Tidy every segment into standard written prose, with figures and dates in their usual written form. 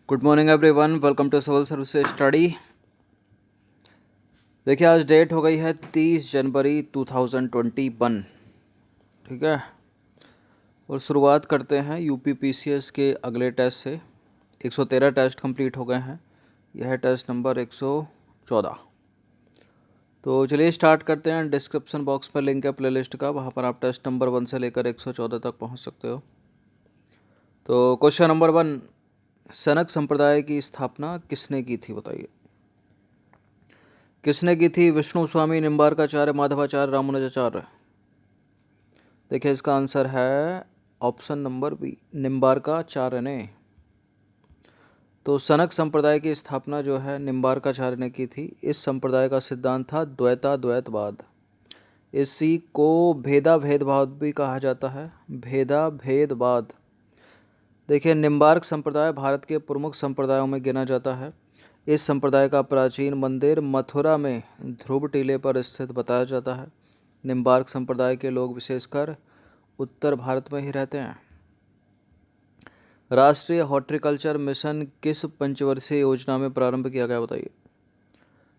Good morning everyone, welcome to civil services study. देखिए आज date हो गई है 30 जनवरी 2021। ठीक है, और शुरुआत करते हैं यूपीपीसीएस के अगले टेस्ट से। 113 टेस्ट कंप्लीट हो गए हैं, यह है टेस्ट नंबर 114। तो चलिए स्टार्ट करते हैं। डिस्क्रिप्शन बॉक्स पर लिंक है प्लेलिस्ट का, वहाँ पर आप टेस्ट नंबर 1 से लेकर 114 तक पहुँच सकते हो। तो क्वेश्चन नंबर 1, सनक संप्रदाय की स्थापना किसने की थी, बताइए। किसने की थी? विष्णु स्वामी, निम्बार्काचार्य, माधवाचार्य, रामानुजाचार्य। देखिए इसका आंसर है ऑप्शन नंबर बी, निम्बार्काचार्य ने। तो सनक संप्रदाय की स्थापना जो है निम्बार्काचार्य ने की थी। इस संप्रदाय का सिद्धांत था द्वैताद्वैतवाद। इसी को भेदा भेदभाव भी कहा जाता है, भेदा भेदवाद। देखिए निम्बार्क संप्रदाय भारत के प्रमुख संप्रदायों में गिना जाता है। इस संप्रदाय का प्राचीन मंदिर मथुरा में ध्रुव टीले पर स्थित बताया जाता है। निम्बार्क संप्रदाय के लोग विशेषकर उत्तर भारत में ही रहते हैं। राष्ट्रीय हॉर्टिकल्चर मिशन किस पंचवर्षीय योजना में प्रारंभ किया गया, बताइए।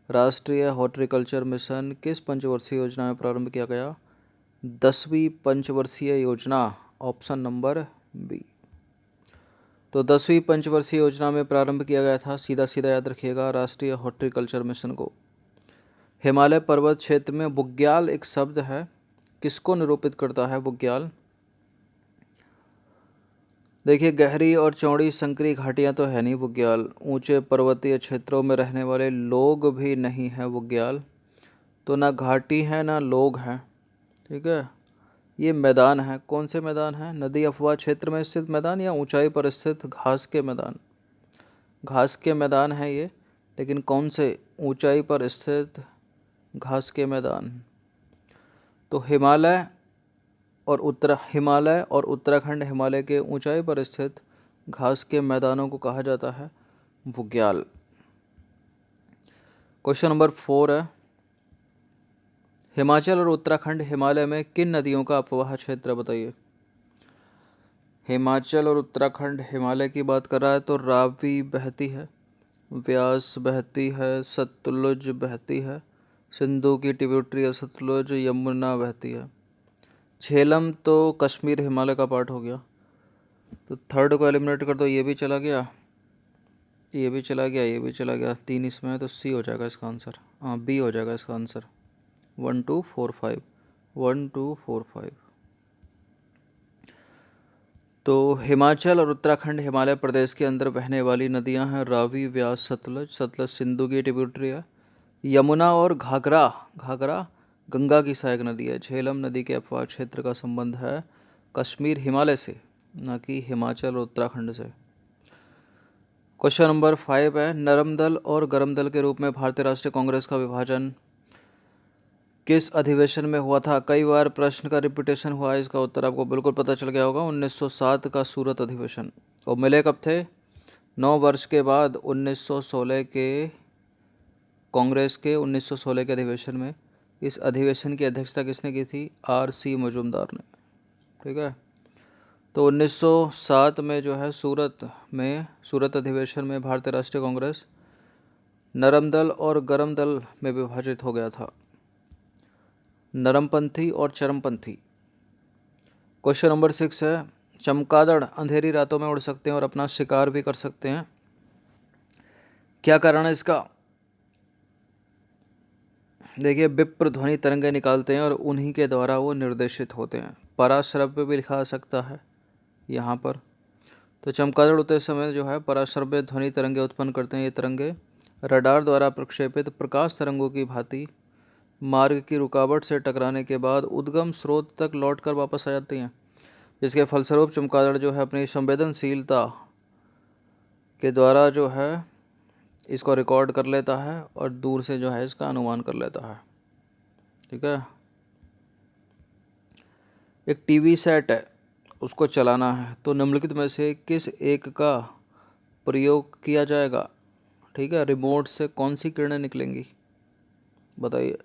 राष्ट्रीय हॉर्टिकल्चर मिशन किस पंचवर्षीय योजना में प्रारंभ किया गया? 10वीं पंचवर्षीय योजना, ऑप्शन नंबर बी। तो 10वीं पंचवर्षीय योजना में प्रारंभ किया गया था। सीधा सीधा याद रखिएगा राष्ट्रीय हॉर्टिकल्चर मिशन को। हिमालय पर्वत क्षेत्र में बुग्याल एक शब्द है, किसको निरूपित करता है बुग्याल? देखिए गहरी और चौड़ी संकरी घाटियां तो है नहीं बुग्याल, ऊंचे पर्वतीय क्षेत्रों में रहने वाले लोग भी नहीं है बुग्याल। तो ना घाटी है ना लोग हैं। ठीक है, ये मैदान है। कौन से मैदान है? नदी अफवाह क्षेत्र में स्थित मैदान या ऊंचाई पर स्थित घास के मैदान? घास के मैदान है ये, लेकिन कौन से? ऊंचाई पर स्थित घास के मैदान। तो हिमालय और उत्तराखंड हिमालय के ऊंचाई पर स्थित घास के मैदानों को कहा जाता है बुग्याल। क्वेश्चन नंबर 4 है, हिमाचल और उत्तराखंड हिमालय में किन नदियों का अपवाह क्षेत्र, बताइए। हिमाचल और उत्तराखंड हिमालय की बात कर रहा है तो रावी बहती है, व्यास बहती है, सतलुज बहती है, सिंधु की ट्रिब्यूटरी है सतलुज, यमुना बहती है। झेलम तो कश्मीर हिमालय का पार्ट हो गया, तो थर्ड को एलिमिनेट कर दो। ये भी चला गया, ये भी चला गया, ये भी चला गया। 3 इसमें है तो सी हो जाएगा इसका आंसर। हाँ बी हो जाएगा इसका आंसर। 1 2 4 5, 1 2 4 5। तो हिमाचल और उत्तराखंड हिमालय प्रदेश के अंदर बहने वाली नदियां हैं रावी, व्यास, सतलज। सतलज सिंधु की ट्रिब्यूटरी है। यमुना और घाघरा, घाघरा गंगा की सहायक नदी है। झेलम नदी के अपवाह क्षेत्र का संबंध है कश्मीर हिमालय से, न कि हिमाचल और उत्तराखंड से। क्वेश्चन नंबर 5 है, नरम दल और गरम दल के रूप में भारतीय राष्ट्रीय कांग्रेस का विभाजन किस अधिवेशन में हुआ था? कई बार प्रश्न का रिपीटेशन हुआ है, इसका उत्तर आपको बिल्कुल पता चल गया होगा। 1907 का सूरत अधिवेशन। और मिले कब थे? 9 वर्ष के बाद 1916 के कांग्रेस के 1916 के अधिवेशन में। इस अधिवेशन की अध्यक्षता किसने की थी? RC मजूमदार ने। ठीक है, तो 1907 में जो है सूरत अधिवेशन में भारतीय राष्ट्रीय कांग्रेस नरम दल और गरम दल में विभाजित हो गया था, नरमपंथी और चरमपंथी। क्वेश्चन नंबर 6 है, चमगादड़ अंधेरी रातों में उड़ सकते हैं और अपना शिकार भी कर सकते हैं, क्या कारण है इसका? देखिए विप्र ध्वनि तरंगे निकालते हैं और उन्हीं के द्वारा वो निर्देशित होते हैं। पराश्रव्य भी लिखा जा सकता है यहाँ पर। तो चमगादड़ उड़ते समय जो है पराश्रव्य ध्वनि तरंगे उत्पन्न करते हैं। ये तरंगे रडार द्वारा प्रक्षेपित प्रकाश तरंगों की भांति मार्ग की रुकावट से टकराने के बाद उद्गम स्रोत तक लौटकर वापस आ जाती हैं, जिसके फलस्वरूप चमगादड़ जो है अपनी संवेदनशीलता के द्वारा जो है इसको रिकॉर्ड कर लेता है और दूर से जो है इसका अनुमान कर लेता है। ठीक है, एक टीवी सेट है, उसको चलाना है, तो निम्नलिखित में से किस एक का प्रयोग किया जाएगा? ठीक है, रिमोट से कौन सी किरणें निकलेंगी, बताइए।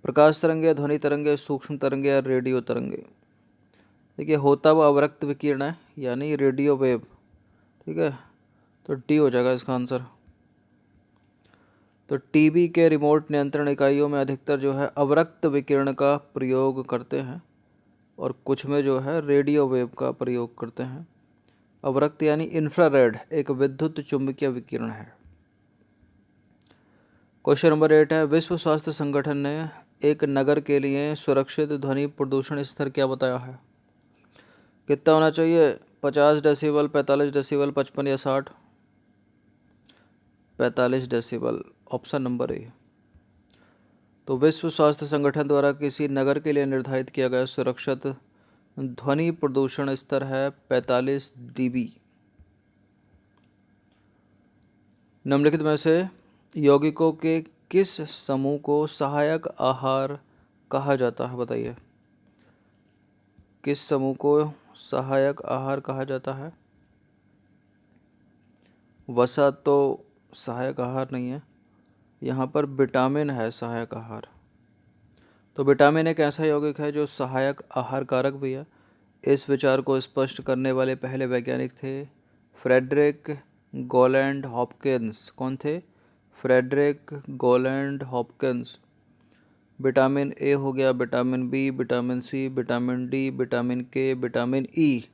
प्रकाश तरंगे, ध्वनि तरंगे, सूक्ष्म तरंगे या रेडियो तरंगे? देखिए होता वो अवरक्त विकिरण है, यानी रेडियो वेव। ठीक है, तो डी हो जाएगा इसका आंसर। तो टीबी के रिमोट नियंत्रण इकाइयों में अधिकतर जो है अवरक्त विकिरण का प्रयोग करते हैं और कुछ में जो है रेडियो वेव का प्रयोग करते हैं। अवरक्त यानी इंफ्रारेड एक विद्युत चुंबकीय विकिरण है। क्वेश्चन नंबर 8 है, विश्व स्वास्थ्य संगठन ने एक नगर के लिए सुरक्षित ध्वनि प्रदूषण स्तर क्या बताया है? कितना होना चाहिए? 50 डेसिबल, 45 डेसिबल, 55 या 60? 45 डेसिबल, ऑप्शन नंबर ए। तो विश्व स्वास्थ्य संगठन द्वारा किसी नगर के लिए निर्धारित किया गया सुरक्षित ध्वनि प्रदूषण स्तर है 45 डीबी। निम्नलिखित में से यौगिकों के किस समूह को सहायक आहार कहा जाता है? बताइए, किस समूह को सहायक आहार कहा जाता है? वसा तो सहायक आहार नहीं है, यहाँ पर विटामिन है सहायक आहार। तो विटामिन एक ऐसा यौगिक है जो सहायक आहार कारक भी है। इस विचार को स्पष्ट करने वाले पहले वैज्ञानिक थे फ्रेडरिक गोलैंड हॉपकिंस। कौन थे? Frederick Gowland Hopkins. Vitamin A हो गया, vitamin B, vitamin C, vitamin D, vitamin K, vitamin E,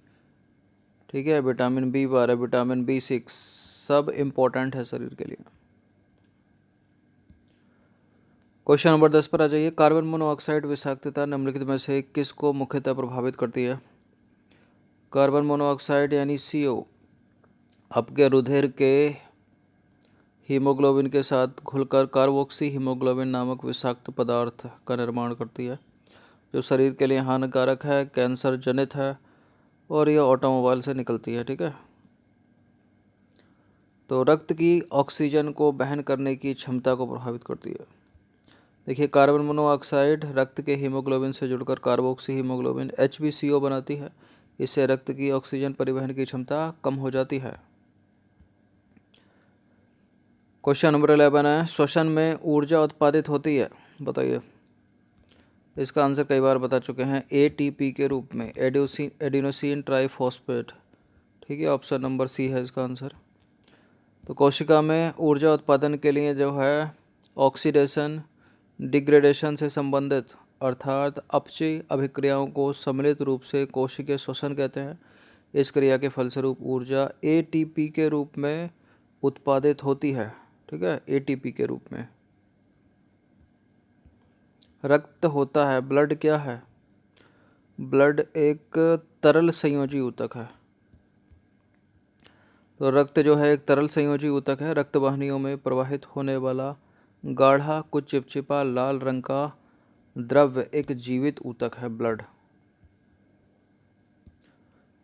ठीक है, विटामिन बी 12, विटामिन बी6, सब इम्पोर्टेंट है शरीर के लिए। क्वेश्चन नंबर 10 पर आ जाइए। कार्बन मोनोऑक्साइड विषाक्तता निम्नलिखित में से किसको मुख्यतः प्रभावित करती है? कार्बन मोनोऑक्साइड यानी CO आपके रुधिर के हीमोग्लोबिन के साथ घुलकर कार्बोक्सी हीमोग्लोबिन नामक विषाक्त पदार्थ का निर्माण करती है, जो शरीर के लिए हानिकारक है, कैंसर जनित है और यह ऑटोमोबाइल से निकलती है। ठीक है, तो रक्त की ऑक्सीजन को वहन करने की क्षमता को प्रभावित करती है। देखिए, कार्बन मोनोऑक्साइड रक्त के हीमोग्लोबिन से जुड़कर कार्बोक्सी हीमोग्लोबिन HbCO बनाती है। इससे रक्त की ऑक्सीजन परिवहन की क्षमता कम हो जाती है। क्वेश्चन नंबर 11 है, श्वसन में ऊर्जा उत्पादित होती है? बताइए, इसका आंसर कई बार बता चुके हैं, ATP के रूप में, एडिनोसिन ट्राइफॉस्फेट। ठीक है, ऑप्शन नंबर सी है इसका आंसर। तो कोशिका में ऊर्जा उत्पादन के लिए जो है ऑक्सीडेशन डिग्रेडेशन से संबंधित अर्थात अपचयी अभिक्रियाओं को सम्मिलित रूप से कोशिकीय श्वसन कहते हैं। इस क्रिया के फलस्वरूप ऊर्जा ATP के रूप में उत्पादित होती है। ठीक है, ATP के रूप में। रक्त होता है, ब्लड क्या है? ब्लड एक तरल संयोजी ऊतक है। तो रक्त जो है एक तरल संयोजी ऊतक है। रक्त वाहिनियों में प्रवाहित होने वाला गाढ़ा कुछ चिपचिपा लाल रंग का द्रव्य एक जीवित ऊतक है, ब्लड।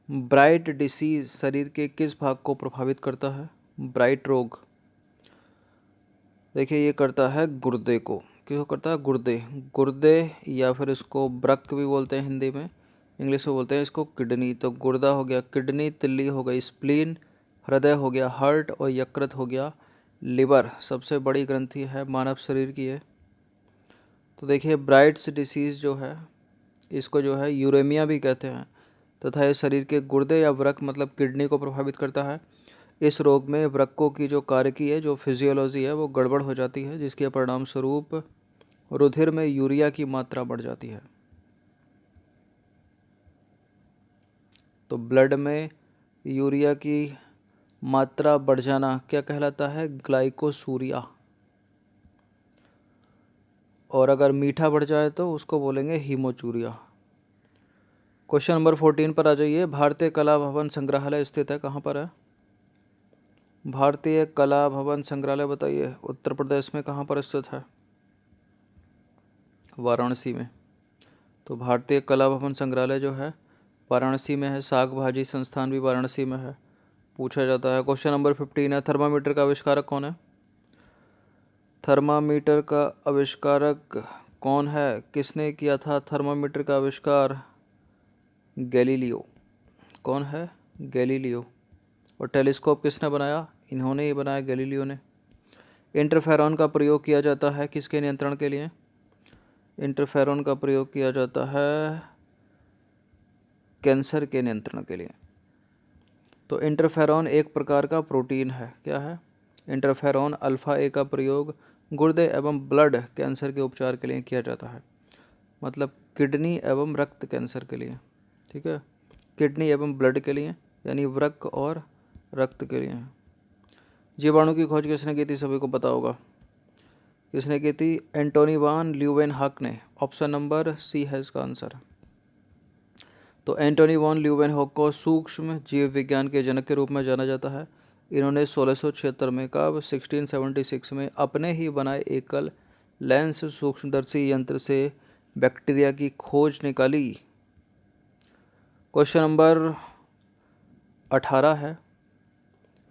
ब्राइट डिसीज शरीर के किस भाग को प्रभावित करता है? ब्राइट रोग, देखिए ये करता है गुर्दे को। किसको करता है? गुर्दे। गुर्दे या फिर इसको ब्रक भी बोलते हैं हिंदी में, इंग्लिश में बोलते हैं इसको किडनी। तो गुर्दा हो गया किडनी, तिल्ली हो गई स्प्लीन, हृदय हो गया हार्ट और यकृत हो गया लिवर। सबसे बड़ी ग्रंथि है मानव शरीर की है। तो देखिए, ब्राइट्स डिसीज़ जो है इसको जो है यूरेमिया भी कहते हैं तथा ये शरीर के गुर्दे या वृक्क मतलब किडनी को प्रभावित करता है। इस रोग में वृक्कों की जो कार्यकी है, जो फिजियोलॉजी है, वो गड़बड़ हो जाती है, जिसके परिणाम स्वरूप रुधिर में यूरिया की मात्रा बढ़ जाती है। तो ब्लड में यूरिया की मात्रा बढ़ जाना क्या कहलाता है? ग्लाइकोसूरिया। और अगर मीठा बढ़ जाए तो उसको बोलेंगे हीमोचूरिया। क्वेश्चन नंबर 14 पर आ जाइए। भारतीय कला भवन संग्रहालय स्थित है कहाँ पर है? भारतीय कला भवन संग्रहालय बताइए, उत्तर प्रदेश में कहाँ पर स्थित है? वाराणसी में। तो भारतीय कला भवन संग्रहालय जो है वाराणसी में है। साग भाजी संस्थान भी वाराणसी में है, पूछा जाता है। क्वेश्चन नंबर 15 है, थर्मामीटर का आविष्कारक कौन है? थर्मामीटर का आविष्कारक कौन है? किसने किया था थर्मामीटर का आविष्कार? गैलीलियो। कौन है? गैलीलियो। और टेलीस्कोप किसने बनाया? इन्होंने ही बनाया, गैलीलियो ने। इंटरफेरॉन का प्रयोग किया जाता है किसके नियंत्रण के लिए? इंटरफेरॉन का प्रयोग किया जाता है कैंसर के नियंत्रण के लिए। तो इंटरफेरॉन एक प्रकार का प्रोटीन है, क्या है? इंटरफेरॉन अल्फ़ा ए का प्रयोग गुर्दे एवं ब्लड कैंसर के उपचार के लिए किया जाता है, मतलब किडनी एवं रक्त कैंसर के लिए, ठीक है, किडनी एवं ब्लड के लिए, यानी वृक्क और रक्त के लिए। जीवाणु की खोज किसने की थी, सभी को पता होगा। किसने की थी? एंटोनी वान ल्यूवेनहॉक ने। ऑप्शन नंबर सी है इसका आंसर। तो एंटोनी वॉन ल्यूवेनहॉक को सूक्ष्म जीव विज्ञान के जनक के रूप में जाना जाता है। इन्होंने 1676 में कब 1676 में अपने ही बनाए एकल लेंस सूक्ष्मदर्शी यंत्र से बैक्टीरिया की खोज निकाली। क्वेश्चन नंबर 18 है,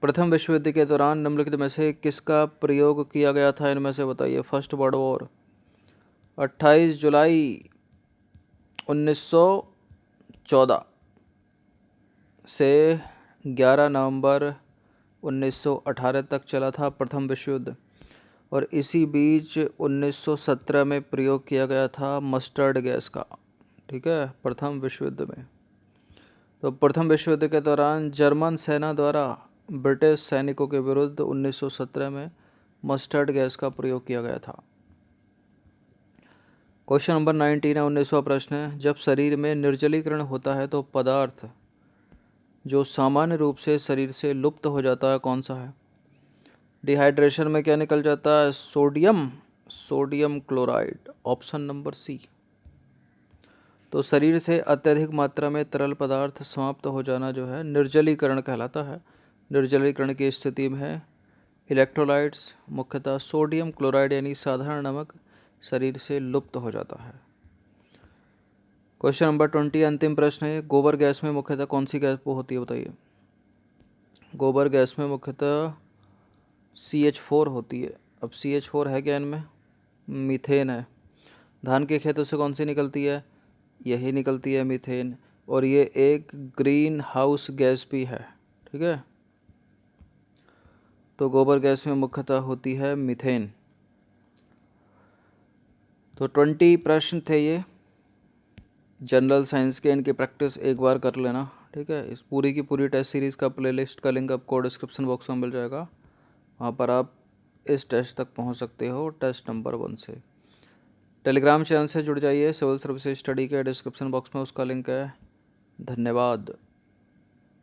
प्रथम विश्व युद्ध के दौरान निम्नलिखित में से किसका प्रयोग किया गया था, इनमें से बताइए। फर्स्ट वर्ल्ड वॉर 28 जुलाई 1914 से 11 नवंबर 1918 तक चला था प्रथम विश्व युद्ध, और इसी बीच 1917 में प्रयोग किया गया था मस्टर्ड गैस का, ठीक है, प्रथम विश्व युद्ध में। तो प्रथम विश्व युद्ध के दौरान जर्मन सेना द्वारा ब्रिटिश सैनिकों के विरुद्ध 1917 में मस्टर्ड गैस का प्रयोग किया गया था। क्वेश्चन नंबर 19 है, 19वां प्रश्न है, जब शरीर में निर्जलीकरण होता है तो पदार्थ जो सामान्य रूप से शरीर से लुप्त हो जाता है कौन सा है? डिहाइड्रेशन में क्या निकल जाता है? Sodium chloride, option number C. तो शरीर से अत्यधिक मात्रा में तरल पदार्थ समाप्त हो जाना जो है निर्जलीकरण कहलाता है। निर्जलीकरण की स्थिति में है इलेक्ट्रोलाइट्स, मुख्यतः सोडियम क्लोराइड यानी साधारण नमक, शरीर से लुप्त हो जाता है। क्वेश्चन नंबर 20 अंतिम प्रश्न है, गोबर गैस में मुख्यतः कौन सी गैस वो होती है, बताइए। गोबर गैस में मुख्यतः CH4 होती है। अब CH4 है क्या इनमें? मीथेन है। धान के खेतों से कौन सी निकलती है? यही निकलती है, मीथेन, और ये एक ग्रीन हाउस गैस भी है, ठीक है। तो गोबर गैस में मुख्यतः होती है मीथेन। तो 20 प्रश्न थे ये जनरल साइंस के, इनकी प्रैक्टिस एक बार कर लेना, ठीक है। इस पूरी की पूरी टेस्ट सीरीज़ का प्लेलिस्ट का लिंक आपको डिस्क्रिप्शन बॉक्स में मिल जाएगा, वहाँ पर आप इस टेस्ट तक पहुँच सकते हो, टेस्ट नंबर 1 से। टेलीग्राम चैनल से जुड़ जाइए, सिविल सर्विसेज स्टडी के डिस्क्रिप्शन बॉक्स में उसका लिंक है। धन्यवाद।